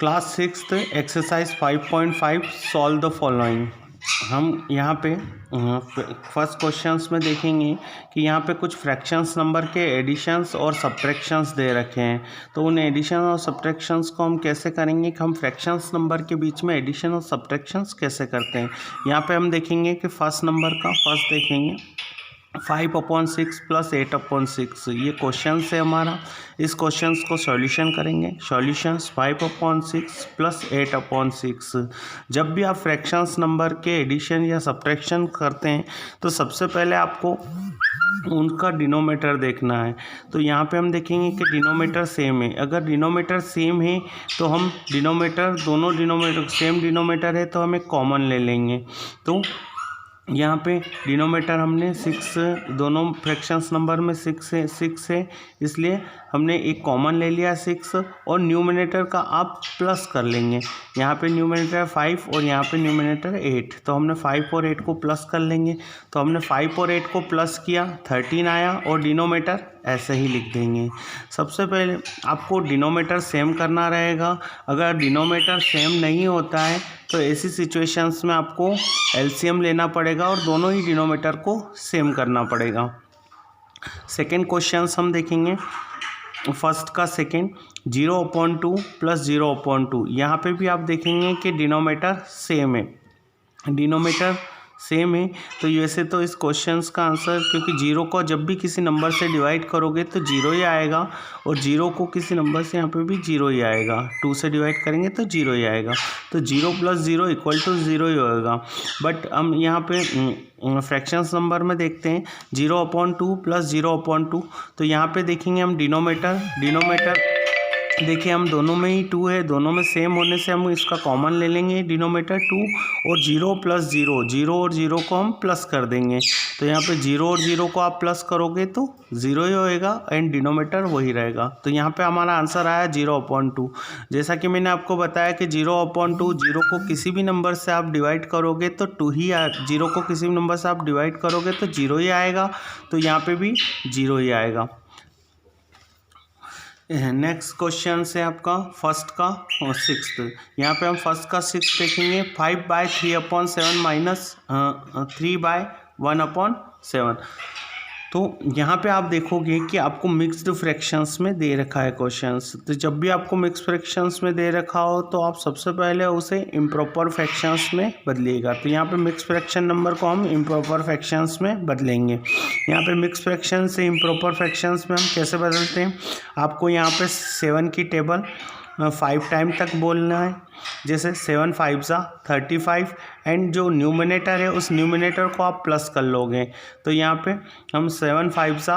Class sixth exercise 5.5 solve the following. हम यहाँ पे फर्स्ट क्वेश्चंस में देखेंगे कि यहाँ पे कुछ फ्रैक्शंस नंबर के एडिशंस और सब्ट्रैक्शंस दे रखे हैं। तो उन एडिशन और सब्ट्रैक्शंस को हम कैसे करेंगे कि हम फ्रैक्शंस नंबर के बीच में एडिशन और सब्ट्रैक्शंस कैसे करते हैं। यहाँ पे हम देखेंगे कि फर्स्ट नंबर का फर्स्ट देखेंगे 5/6 + 8/6 ये क्वेश्चन है हमारा। इस क्वेश्चन को सॉल्यूशन करेंगे। सॉल्यूशंस 5/6 + 8/6। जब भी आप फ्रैक्शंस नंबर के एडिशन या सब्ट्रैक्शन करते हैं तो सबसे पहले आपको उनका डिनोमीटर देखना है। तो यहाँ पे हम देखेंगे कि डिनोमीटर सेम है। अगर डिनोमीटर सेम है तो हम डिनोमीटर दोनों डिनोमीटर सेम डिनोमीटर है तो हम एक कॉमन ले लेंगे। तो यहाँ पे डिनोमीटर हमने 6 दोनों फ्रैक्शंस नंबर में 6 है इसलिए हमने एक कॉमन ले लिया 6 और न्यूमरेटर का आप प्लस कर लेंगे। यहाँ पे न्यूमरेटर 5 और यहाँ पे न्यूमरेटर 8 तो हमने 5 और 8 को प्लस कर लेंगे। तो हमने 5 और 8 को प्लस किया 13 आया और डिनोमीटर ऐसे ही लिख देंगे। सबसे पहले आपको डिनोमीटर सेम करना रहेगा। अगर डिनोमीटर सेम नहीं होता है तो ऐसी सिचुएशंस में आपको एलसीएम लेना पड़ेगा और दोनों ही डिनोमीटर को सेम करना पड़ेगा। सेकेंड क्वेश्चन हम देखेंगे फर्स्ट का सेकेंड 0/2 + 0/2। यहाँ पे भी आप देखेंगे कि डिनोमीटर सेम है। डिनोमीटर सेम है तो वैसे तो इस क्वेश्चंस का आंसर, क्योंकि 0 को जब भी किसी नंबर से डिवाइड करोगे तो 0 ही आएगा और 0 को किसी नंबर से यहाँ पे भी 0 ही आएगा। 2 से डिवाइड करेंगे तो 0 ही आएगा। तो 0 + 0 = 0 ही होगा। बट हम यहाँ पे फ्रैक्शंस नंबर में देखते हैं 0/2 + 0/2। तो यहाँ पे देखेंगे हम डिनोमीटर देखिए हम दोनों में ही 2 है, दोनों में सेम होने से हम इसका कॉमन ले लेंगे डिनोमीटर 2 और 0 + 0 0 और 0 को हम प्लस कर देंगे। तो यहाँ पे 0 और 0 को आप प्लस करोगे तो 0 ही होएगा एंड डिनोमीटर वही रहेगा। तो यहाँ पे हमारा आंसर आया 0/2। जैसा कि मैंने आपको बताया कि 0/2 0 को किसी भी नंबर से आप डिवाइड करोगे तो 2 ही 0 को किसी भी नंबर से आप डिवाइड करोगे तो 0 ही आएगा। तो यहाँ पे भी 0 ही आएगा। नेक्स्ट क्वेश्चन है आपका फर्स्ट का 6th। यहाँ पे हम फर्स्ट का 6 देखेंगे 5/3/7 - 3/1/7। तो यहाँ पे आप देखोगे कि आपको मिक्स्ड फ्रैक्शंस में दे रखा है क्वेश्चंस। तो जब भी आपको मिक्स्ड फ्रैक्शंस में दे रखा हो तो आप सबसे पहले उसे इम्प्रॉपर फ्रैक्शंस में बदलिएगा। तो यहाँ पे मिक्स फ्रैक्शन नंबर को हम इम्प्रॉपर फ्रैक्शंस में बदलेंगे। यहाँ पे मिक्स फ्रैक्शन से इम्प्रॉपर फ्रैक्शंस में हम कैसे बदलते हैं, आपको यहाँ पे 7 की टेबल 5 टाइम तक बोलना है। जैसे 7 5 35 एंड जो न्यूमिनेटर है उस न्यूमिनेटर को आप प्लस कर लोगे। तो यहाँ पे हम 7 5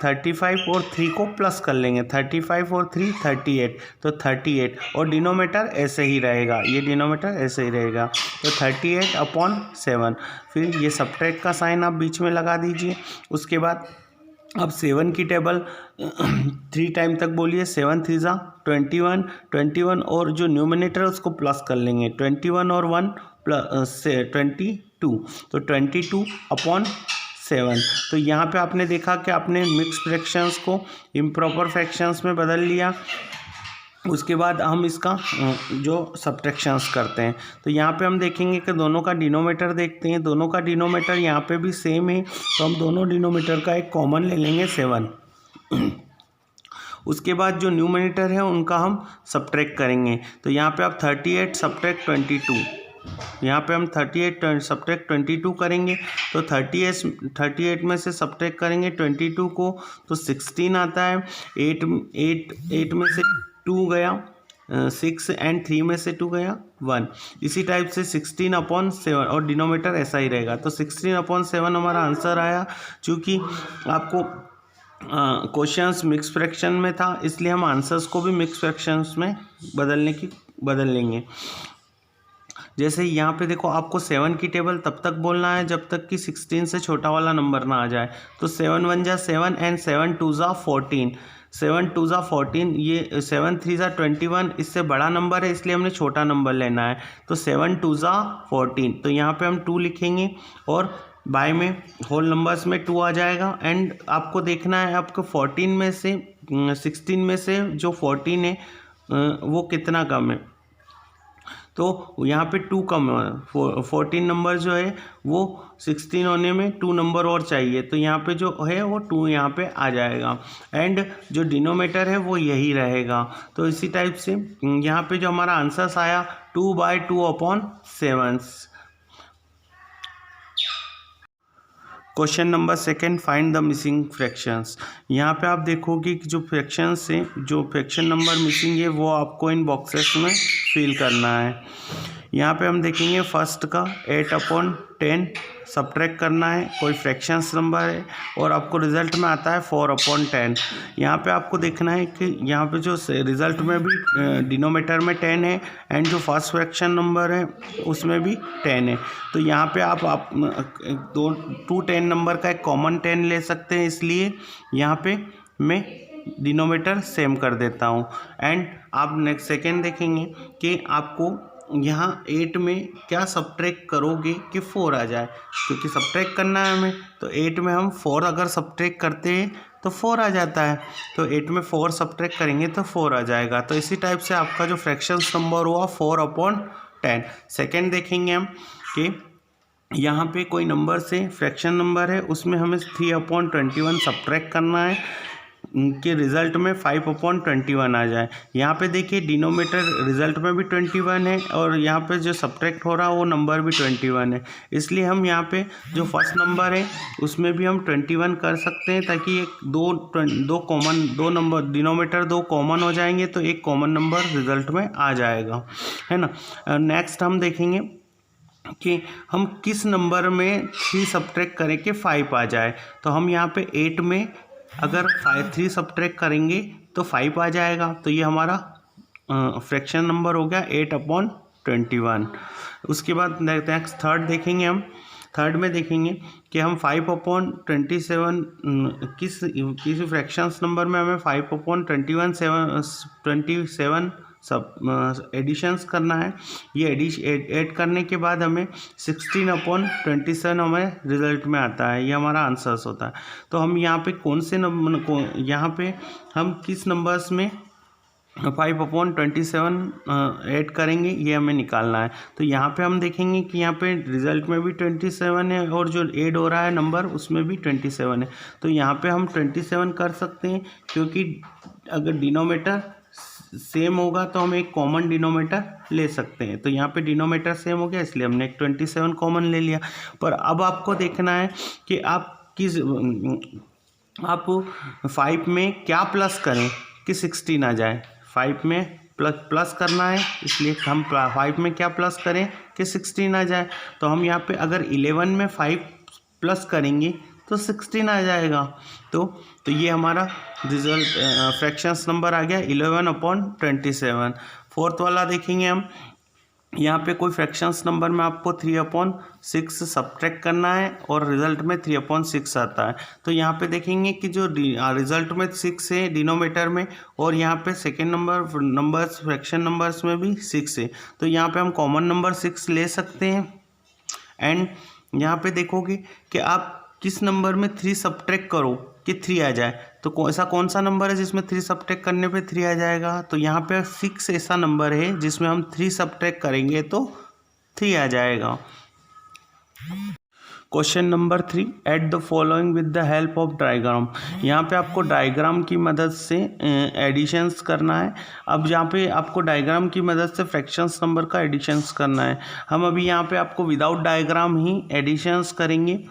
35 और 3 को प्लस कर लेंगे। 35 और 3 38 तो 38 और डिनोमीटर ऐसे ही रहेगा, ये डिनोमीटर ऐसे ही रहेगा। तो 38/7। फिर ये सब्ट्रैक्ट का साइन आप बीच में लगा दीजिए। उसके बाद अब 7 की टेबल 3 टाइम तक बोलिए। 7 3 21 और जो न्यूमिनेटर है उसको प्लस कर लेंगे। 21 और 1 + 22 तो 22/7। तो यहाँ पे आपने देखा कि आपने मिक्स फ्रैक्शंस को इम्प्रॉपर फ्रैक्शंस में बदल लिया। उसके बाद हम इसका जो सब्ट्रैक्शंस करते हैं तो यहाँ पे हम देखेंगे कि दोनों का डिनोमीटर देखते हैं। दोनों का डिनोमीटर यहाँ पे भी सेम है तो हम दोनों डिनोमीटर का एक कॉमन ले लेंगे 7। उसके बाद जो न्यूमरेटर है उनका हम सब्ट्रैक्ट करेंगे। तो यहाँ पे आप 38 + 22, यहाँ पे हम 38 सब्ट्रैक्ट 22 करेंगे। तो 38 में से सब्ट्रैक्ट करेंगे 22 को तो 16 आता है। 8 में से 2 गया 6 एंड 3 में से 2 गया 1। इसी टाइप से 16/7 और डिनोमीटर ऐसा ही रहेगा। तो 16/7 हमारा आंसर आया। चूँकि आपको क्वेश्चंस मिक्स फ्रैक्शन में था इसलिए हम आंसर्स को भी मिक्स फ्रैक्शंस में बदल लेंगे। जैसे यहाँ पे देखो आपको 7 की टेबल तब तक बोलना है जब तक कि 16 से छोटा वाला नंबर ना आ जाए। तो 7 1 = 7 एंड 7 2 = 14। 7 2 = 14, ये 7 3 = 21, इससे बड़ा नंबर है इसलिए हमने छोटा नंबर लेना है। तो 7 2 = 14। तो यहाँ पे हम 2 लिखेंगे और बाय में होल नंबर्स में 2 आ जाएगा। एंड आपको देखना है आपको 14 में से 16 में से जो 14 है वो कितना कम है, तो यहाँ पे 2 कम है। 14 नंबर जो है वो 16 होने में 2 नंबर और चाहिए, तो यहाँ पे जो है वो 2 यहाँ पे आ जाएगा, एंड जो डिनोमीटर है वो यही रहेगा। तो इसी टाइप से यहाँ पे जो हमारा आंसर्स आया 2/2/7। Question number second, find the missing fractions. यहाँ पे आप देखोगे कि जो फ्रैक्शंस है, जो फ्रैक्शन नंबर मिसिंग है वो आपको इन बॉक्सेस में फिल करना है। यहाँ पे हम देखेंगे फर्स्ट का 8/10 सब्ट्रैक्ट करना है, कोई फ्रैक्शंस नंबर है और आपको रिजल्ट में आता है 4/10। यहाँ पे आपको देखना है कि यहाँ पे जो रिजल्ट में भी डिनोमीटर में 10 है एंड जो फर्स्ट फ्रैक्शन नंबर है उसमें भी 10 है। तो यहाँ पे आप 2 10 नंबर का एक कॉमन 10 ले सकते हैं, इसलिए यहाँ पे मैं डिनोमीटर सेम कर देता हूँ। एंड आप नेक्स्ट सेकेंड देखेंगे कि आपको यहाँ 8 में क्या सब्ट्रैक्ट करोगे कि 4 आ जाए, क्योंकि सब्ट्रैक्ट करना है हमें, तो 8 में हम 4 अगर सब्ट्रैक्ट करते हैं तो 4 आ जाता है, तो 8 में 4 सब्ट्रैक्ट करेंगे तो 4 आ जाएगा। तो इसी टाइप से आपका जो फ्रैक्शंस नंबर हुआ 4/10। सेकेंड देखेंगे हम कि यहाँ पे कोई नंबर से फ्रैक्शन नंबर है, उसमें हमें 3/21 सब्ट्रैक्ट करना है कि रिज़ल्ट में 5/21 आ जाए। यहाँ पे देखिए डिनोमीटर रिज़ल्ट में भी 21 है और यहाँ पे जो सब्ट्रैक्ट हो रहा है वो नंबर भी 21 है, इसलिए हम यहाँ पे जो फर्स्ट नंबर है उसमें भी हम 21 कर सकते हैं, ताकि एक दो नंबर डिनोमीटर 2 कॉमन हो जाएंगे तो एक कॉमन नंबर रिज़ल्ट में आ जाएगा, है ना। नेक्स्ट हम देखेंगे कि हम किस नंबर में 3 सब्ट्रैक्ट करें कि 5 आ जाए। तो हम यहाँ पे 8 में अगर 3 सब्ट्रैक्ट करेंगे तो 5 आ जाएगा, तो ये हमारा फ्रैक्शन नंबर हो गया 8/21। उसके बाद नेक्स्ट थर्ड देखेंगे हम। थर्ड में देखेंगे कि हम 5/27 किसी फ्रैक्शंस नंबर में हमें 5/27 सब एडिशंस करना है। ये ऐड करने के बाद हमें 16/27 हमें रिजल्ट में आता है, ये हमारा आंसर्स होता है। तो हम यहाँ पे कौन से नंबर यहाँ पे हम किस नंबर्स में 5/27 ऐड करेंगे ये हमें निकालना है। तो यहाँ पे हम देखेंगे कि यहाँ पे रिजल्ट में भी 27 है और जो ऐड हो रहा है नंबर उसमें भी 27 है, तो यहाँ पे हम 27 कर सकते हैं, क्योंकि अगर डिनोमीटर सेम होगा तो हम एक कॉमन डिनोमीटर ले सकते हैं। तो यहाँ पे डिनोमीटर सेम हो गया इसलिए हमने एक 27 कॉमन ले लिया। पर अब आपको देखना है कि आप 5 में क्या प्लस करें कि 16 आ जाए। 5 में प्लस करना है, इसलिए हम 5 में क्या प्लस करें कि 16 आ जाए। तो हम यहाँ पे अगर 11 में 5 प्लस करेंगे तो 16 आ जाएगा। तो ये हमारा रिजल्ट फ्रैक्शंस नंबर आ गया 11/27। फोर्थ वाला देखेंगे हम। यहाँ पे कोई फ्रैक्शंस नंबर में आपको 3/6 सब्ट्रैक्ट करना है और रिजल्ट में 3/6 आता है। तो यहाँ पे देखेंगे कि जो रिजल्ट में 6 है डिनोमीटर में, और यहाँ पे सेकेंड नंबर्स फ्रैक्शन नंबर्स में भी 6 है, तो यहाँ पे हम कॉमन नंबर 6 ले सकते हैं। एंड यहाँ पे देखोगे कि आप किस नंबर में 3 सब्ट्रैक्ट करो कि 3 आ जाए। तो ऐसा कौन सा नंबर है जिसमें 3 सब्ट्रैक्ट करने पे 3 आ जाएगा। तो यहाँ पे 6 ऐसा नंबर है जिसमें हम 3 सब्ट्रैक्ट करेंगे तो 3 आ जाएगा। Question number 3, add the following with the help of diagram. यहाँ पे आपको डायग्राम की मदद से एडिशंस करना है। अब यहाँ पे आपको डायग्राम की मदद से फ्रैक्शंस नंबर का एडिशंस करना है। हम अभी यहाँ पे आपको विदाउट डायग्राम ही एडिशंस करेंगे,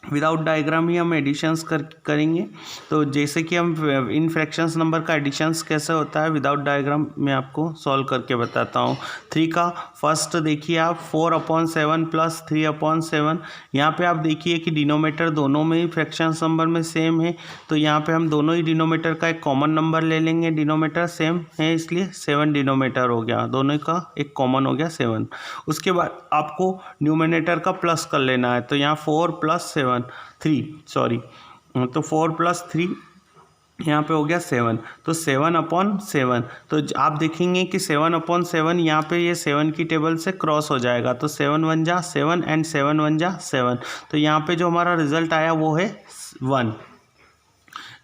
विदाउट डायग्राम ही हम एडिशंस करेंगे। तो जैसे कि हम इन फ्रैक्शंस नंबर का एडिशंस कैसे होता है विदाउट डायग्राम मैं आपको सॉल्व करके बताता हूँ। 3 का फर्स्ट देखिए आप 4/7 प्लस 3/7। यहाँ पे आप देखिए कि डिनोमीटर दोनों में ही फ्रैक्शंस नंबर में सेम है, तो यहाँ पे हम दोनों ही डिनोमीटर का एक कॉमन नंबर ले लेंगे। डिनोमीटर सेम है इसलिए 7 डिनोमीटर हो गया, दोनों का एक कॉमन हो गया 7। उसके बाद आपको न्यूमिनेटर का प्लस कर लेना है, तो यहाँ 4 + 7 3 तो 4 + 3 यहाँ पे हो गया 7, तो 7/7। तो आप देखेंगे कि 7/7 यहाँ पे ये 7 की टेबल से क्रॉस हो जाएगा, तो 7 × 1 = 7 एंड 7 × 1 = 7। तो यहाँ पे जो हमारा रिजल्ट आया वो है 1।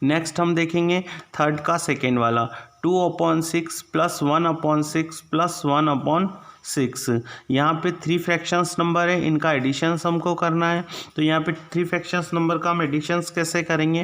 नेक्स्ट हम देखेंगे थर्ड का सेकेंड वाला 2/6 प्लस 1/6 प्लस 1/6। यहाँ पे 3 फ्रैक्शंस नंबर है, इनका एडिशंस हमको करना है। तो यहाँ पे 3 फ्रैक्शंस नंबर का हम एडिशंस कैसे करेंगे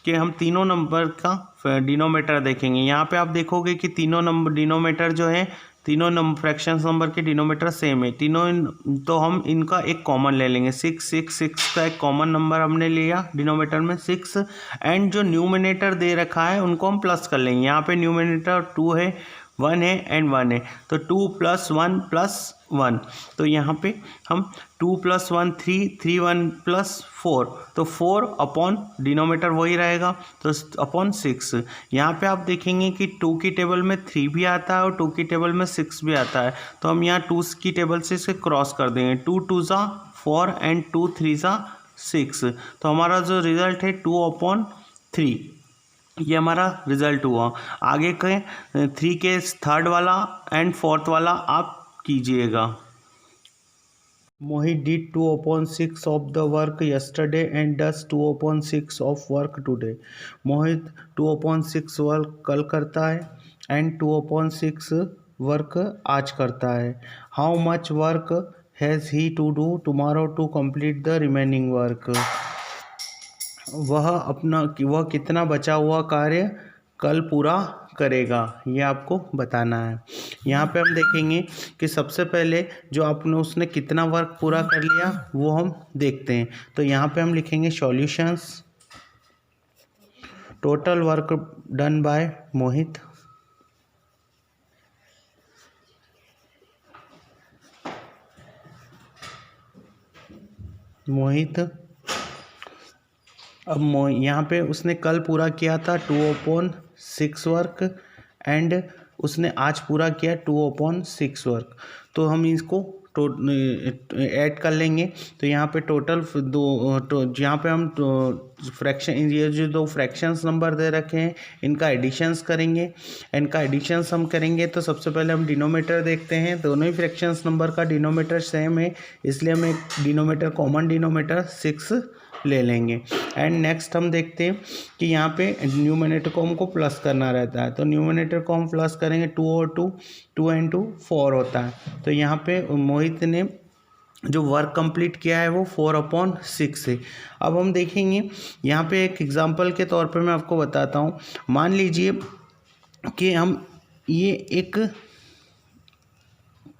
कि हम तीनों नंबर का डिनोमीटर देखेंगे। यहाँ पे आप देखोगे कि तीनों नंबर डिनोमीटर जो है, तीनों फ्रैक्शंस नंबर के डिनोमीटर सेम है तीनों, तो हम इनका एक कॉमन ले लेंगे। 6 का एक कॉमन नंबर हमने लिया डिनोमीटर में 6, एंड जो न्यूमिनेटर दे रखा है उनको हम प्लस कर लेंगे। यहाँ पे न्यूमिनेटर 2 है, 1 है एंड 1 है, तो 2 + 1 + 1, तो यहाँ पे हम 2 + 1 3, 3 1 + 4, तो 4 अपॉन डिनोमीटर वही रहेगा, तो अपॉन 6। यहाँ पे आप देखेंगे कि 2 की टेबल में 3 भी आता है और 2 की टेबल में 6 भी आता है, तो हम यहाँ 2 की टेबल से इसे क्रॉस कर देंगे। 2 2 ज़ा 4 एंड 2 3 ज़ा 6, तो हमारा जो रिजल्ट है 2/3, ये हमारा रिजल्ट हुआ। आगे के 3 के थर्ड वाला एंड फोर्थ वाला आप कीजिएगा। Mohit did 2/6 of the work yesterday and does 2/6 of work today. Mohit 2/6 work कल करता है एंड 2/6 वर्क आज करता है। How much work has he to do tomorrow to complete the remaining work. वह कितना बचा हुआ कार्य कल पूरा करेगा, ये आपको बताना है। यहाँ पे हम देखेंगे कि सबसे पहले जो उसने कितना वर्क पूरा कर लिया वो हम देखते हैं। तो यहाँ पे हम लिखेंगे solutions, total work done by Mohit, अब यहाँ पे उसने कल पूरा किया था 2/6 वर्क एंड उसने आज पूरा किया 2/6 वर्क, तो हम इसको ऐड कर लेंगे। तो यहाँ पे टोटल यहाँ पे हम फ्रैक्शन, ये जो 2 फ्रैक्शंस नंबर दे रखे हैं इनका एडिशंस करेंगे। इनका एडिशंस हम करेंगे तो सबसे पहले हम डिनोमीटर देखते हैं। दोनों ही फ्रैक्शंस नंबर का डिनोमीटर सेम है, इसलिए हम एक डिनोमीटर कॉमन डिनोमीटर 6 ले लेंगे। एंड नेक्स्ट हम देखते हैं कि यहाँ पे न्यूमिनेटर को हमको प्लस करना रहता है, तो न्यूमिनेटर को हम प्लस करेंगे 2 और 2, 2 and 2 4 होता है। तो यहाँ पे मोहित ने जो वर्क कंप्लीट किया है वो 4/6 है। अब हम देखेंगे यहाँ पे एक एग्जांपल के तौर पे मैं आपको बताता हूँ। मान लीजिए कि हम ये एक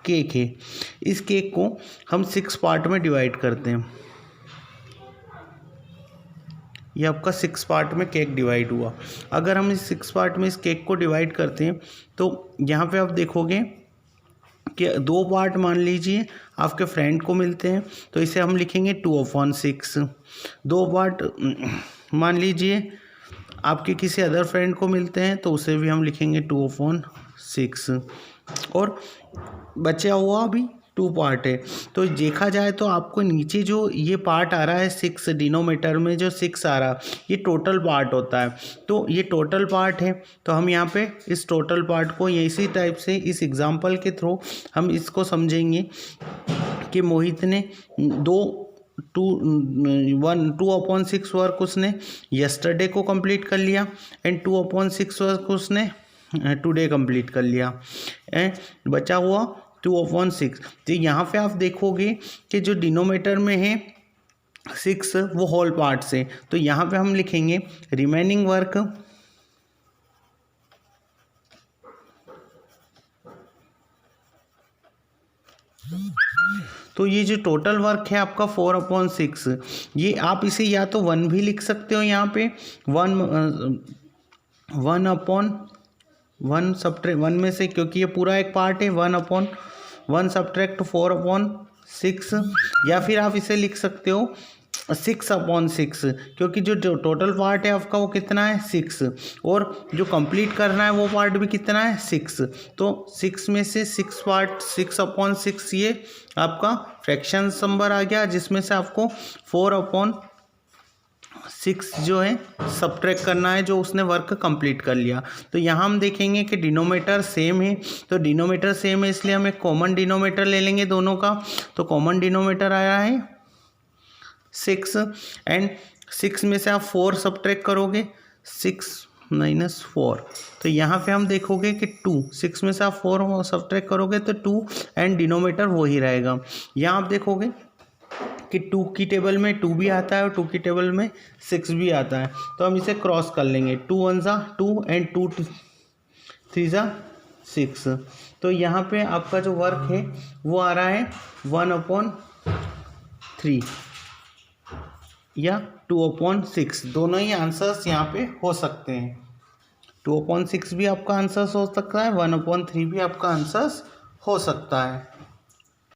केक है, इस केक को हम 6 पार्ट में डिवाइड करते हैं। ये आपका 6 पार्ट में केक डिवाइड हुआ। अगर हम इस 6 पार्ट में इस केक को डिवाइड करते हैं तो यहाँ पे आप देखोगे कि 2 पार्ट मान लीजिए आपके फ्रेंड को मिलते हैं, तो इसे हम लिखेंगे 2/6। 2 पार्ट मान लीजिए आपके किसी अदर फ्रेंड को मिलते हैं, तो उसे भी हम लिखेंगे 2/6, और बचा हुआ भी 2 पार्ट है। तो देखा जाए तो आपको नीचे जो ये पार्ट आ रहा है 6, डिनोमीटर में जो 6 आ रहा है ये टोटल पार्ट होता है, तो ये टोटल पार्ट है। तो हम यहाँ पे इस टोटल पार्ट को इसी टाइप से इस एग्जांपल के थ्रू हम इसको समझेंगे कि मोहित ने 2/6 वर्क उसने yesterday को कंप्लीट कर लिया एंड 2/6 वर्क उसने टुडे कंप्लीट कर लिया, एंड बचा हुआ 2/6। तो यहाँ पे आप देखोगे कि जो डिनोमीटर में है 6 वो होल पार्ट से, तो यहाँ पे हम लिखेंगे रिमेनिंग वर्क तो ये जो टोटल वर्क है आपका 4/6, ये आप इसे या तो 1 भी लिख सकते हो, यहाँ पे 1/1 सब्ट्रैक्ट 1 में से, क्योंकि ये पूरा एक पार्ट है, 1/1 सब्ट्रैक्ट 4/6, या फिर आप इसे लिख सकते हो 6/6, क्योंकि जो टोटल पार्ट है आपका वो कितना है 6, और जो कंप्लीट करना है वो पार्ट भी कितना है 6, तो 6 में से 6 पार्ट 6/6 ये आपका फ्रैक्शन नंबर आ गया, जिसमें से आपको 4/6 जो है सब्ट्रैक्ट करना है, जो उसने वर्क कंप्लीट कर लिया। तो यहाँ हम देखेंगे कि डिनोमीटर सेम है, तो डिनोमीटर सेम है इसलिए हम एक कॉमन डिनोमीटर ले लेंगे दोनों का। तो कॉमन डिनोमीटर आया है 6, एंड 6 में से आप 4 सब्ट्रैक्ट करोगे, 6 -4। तो यहाँ पे हम देखोगे कि 2, 6 में से आप 4 सब्ट्रैक्ट करोगे तो 2 एंड डिनोमीटर वही रहेगा। यहाँ आप देखोगे कि 2 की टेबल में 2 भी आता है और 2 की टेबल में 6 भी आता है, तो हम इसे क्रॉस कर लेंगे। 2 1 ज़ा 2 एंड 2 3 ज़ा 6। तो यहाँ पे आपका जो वर्क है वो आ रहा है 1/3 या 2/6, दोनों ही आंसर्स यहाँ पे हो सकते हैं। 2/6 भी आपका आंसर्स हो सकता है, 1/3 भी आपका आंसर्स हो सकता है।